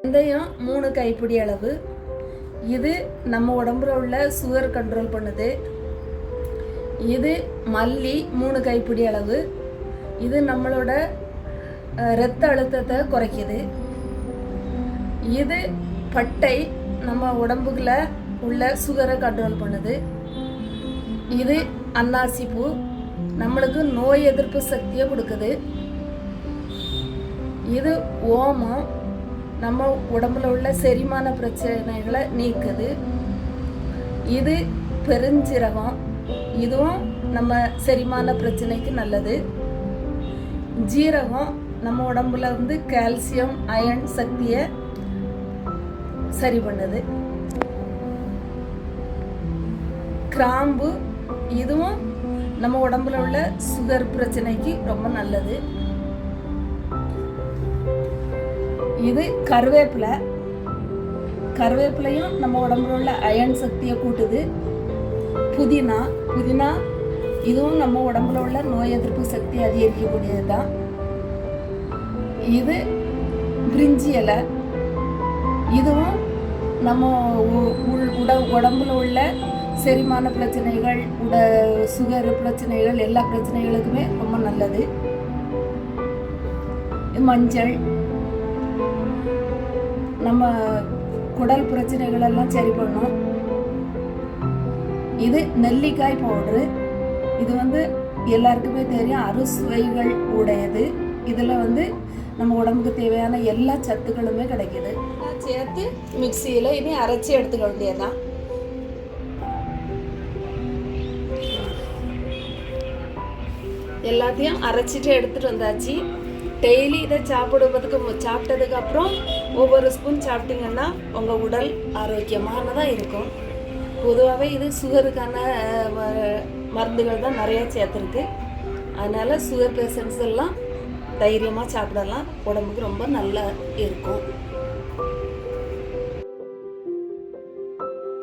வெந்தயம் 3 கைப்பிடி அளவு. இது நம்ம உடம்புல உள்ள சுகர் கண்ட்ரோல் பண்ணுது. இது மல்லி 3 கைப்பிடி அளவு. இது நம்மளோட இரத்த அழுத்தத்தை குறைக்குது. இது பட்டை நம்ம உடம்புக்குள்ள உள்ள சுகரை கண்ட்ரோல் பண்ணுது. இது அன்னாசி பூ நம்மளுக்கு நோய் எதிர்ப்பு சக்தியை கொடுக்குது. இது ஓமம் நம்ம உடம்புல உள்ள செரிமான பிரச்சனைகளை நீக்குது. இது பெருஞ்சீரகம், இதுவும் நம்ம செரிமான பிரச்சனைக்கு நல்லது. ஜீரகம் நம்ம உடம்புல வந்து கால்சியம் அயன் சக்தியை சரி பண்ணுது. கிராம்பு இதுவும் நம்ம உடம்புல உள்ள சுகர் பிரச்சனைக்கு ரொம்ப நல்லது. இது கருவேப்பிலை. கருவேப்பிலையும் நம்ம உடம்புல உள்ள அயன் சக்தியை கூட்டுது. புதினா புதினா இதுவும் நம்ம உடம்புல உள்ள நோய் எதிர்ப்பு சக்தி அதிகரிக்கக்கூடியது தான். இது பிரிஞ்சி இலை, இதுவும் நம்ம உடம்புல உள்ள செரிமான பிரச்சனைகள், சுகர் பிரச்சனைகள், எல்லா பிரச்சனைகளுக்குமே ரொம்ப நல்லது. மஞ்சள் நம்ம குடல் பிரச்சனைகள் எல்லாம் சரி பண்ணும். இது நெல்லிக்காய் பவுடரு. இது வந்து எல்லாருக்குமே தெரியும், அறுசுவைகள் உடையது. இதில் வந்து நம்ம உடம்புக்கு தேவையான எல்லா சத்துக்களுமே கிடைக்கிது. சேர்த்து மிக்சியில் இனி அரைச்சி எடுத்துக்க வேண்டியதுதான். எல்லாத்தையும் அரைச்சிட்டு எடுத்துகிட்டு வந்தாச்சு. டெய்லி இதை சாப்பிட்டதுக்கு அப்புறம் ஒவ்வொரு ஸ்பூன் சாப்பிட்டீங்கன்னா உங்கள் உடல் ஆரோக்கியமானதாக இருக்கும். பொதுவாகவே இது சுகருக்கான மருந்துகள் தான் நிறையா சேர்த்துருக்கு. அதனால் சுகர் பேஷண்ட்ஸ் எல்லாம் தைரியமாக சாப்பிடலாம். உடம்புக்கு ரொம்ப நல்லா இருக்கும்.